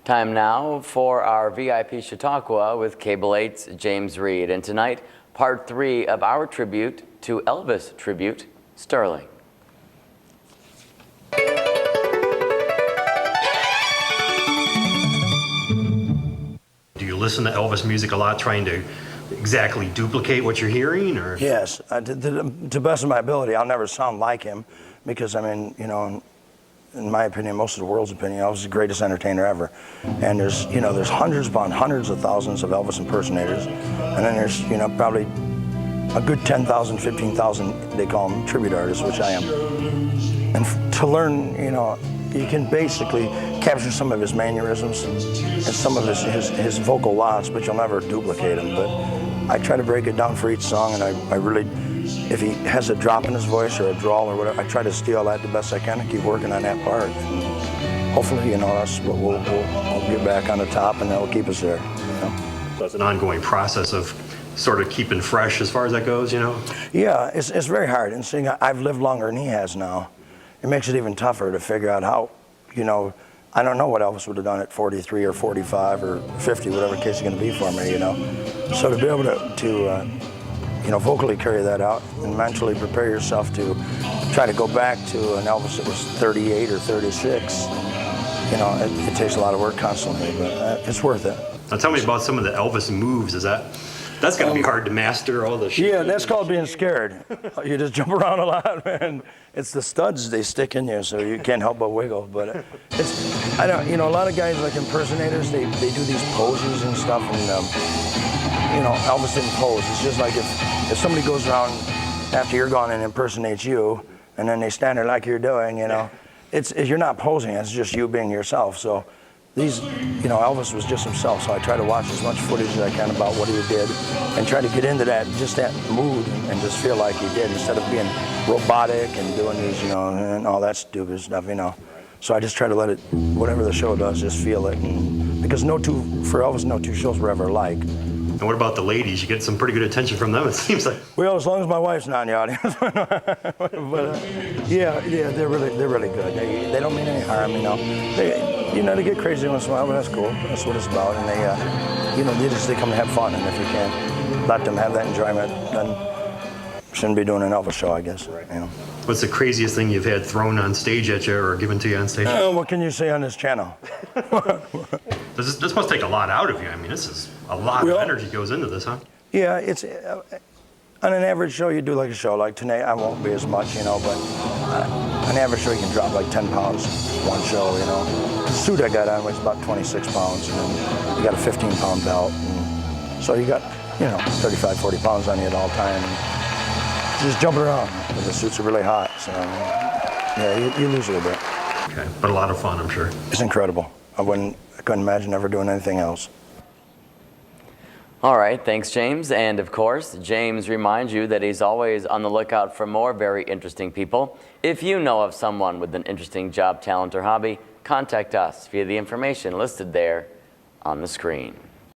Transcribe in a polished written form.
Time now for our VIP Chautauqua with Cable 8's James Reed. And tonight, part 3 of our tribute to Elvis Tribute, Sterling. Do you listen to Elvis music a lot, trying to exactly duplicate what you're hearing, or? Yes, to the best of my ability. I'll never sound like him because, I mean, you know, in my opinion, most of the world's opinion, Elvis is the greatest entertainer ever. And there's, you know, there's hundreds upon hundreds of thousands of Elvis impersonators. And then there's, you know, probably a good 10,000, 15,000, they call them tribute artists, which I am. And to learn, you know, you can basically capture some of his mannerisms and some of his vocal lots, but you'll never duplicate them. But I try to break it down for each song, and I really, if he has a drop in his voice or a drawl or whatever, I try to steal that the best I can and keep working on that part. And hopefully, you know, that's what we'll get back on the top, and that'll keep us there. You know? So it's an ongoing process of sort of keeping fresh as far as that goes, you know? Yeah, it's very hard. And seeing I've lived longer than he has now, it makes it even tougher to figure out how, you know, I don't know what Elvis would have done at 43 or 45 or 50, whatever the case is going to be for me, you know. So to be able to you know, vocally carry that out and mentally prepare yourself to try to go back to an Elvis that was 38 or 36, you know, it takes a lot of work constantly, but it's worth it. Now tell me about some of the Elvis moves. That's got to be hard to master, all the shit. Yeah, that's called being scared. You just jump around a lot, man. It's the studs, they stick in you, so you can't help but wiggle. But it's, I don't, you know, a lot of guys like impersonators, they do these poses and stuff, and you know, Elvis didn't pose. It's just like if somebody goes around after you're gone and impersonates you, and then they stand there like you're doing, you know, you're not posing, it's just you being yourself. So these, you know, Elvis was just himself, so I try to watch as much footage as I can about what he did and try to get into that, just that mood and just feel like he did instead of being robotic and doing these, you know, and all that stupid stuff, you know. So I just try to let it, whatever the show does, just feel it. And because for Elvis, no two shows were ever alike. And what about the ladies? You get some pretty good attention from them, it seems like. Well, as long as my wife's not in the audience. But yeah, they're really good. They don't mean any harm, you know. They get crazy once in a while, but that's cool. That's what it's about. And they, you know, they come to have fun. And if you can't let them have that enjoyment, then shouldn't be doing an Elvis show, I guess. Right. You know. What's the craziest thing you've had thrown on stage at you or given to you on stage? What can you say on this channel? This must take a lot out of you. I mean, this is a lot of energy goes into this, huh? Yeah, it's on an average show, you do like a show. Like tonight, I won't be as much, you know, but an average show, you can drop like 10 pounds one show, you know. The suit I got on weighs about 26 pounds, and then you got a 15-pound belt. And so you got, you know, 35, 40 pounds on you at all times. Just jumping around. But the suits are really hot, so yeah, you lose a little bit. Okay, but a lot of fun, I'm sure. It's incredible. I couldn't imagine ever doing anything else. All right, thanks, James. And of course, James reminds you that he's always on the lookout for more very interesting people. If you know of someone with an interesting job, talent, or hobby, contact us via the information listed there on the screen.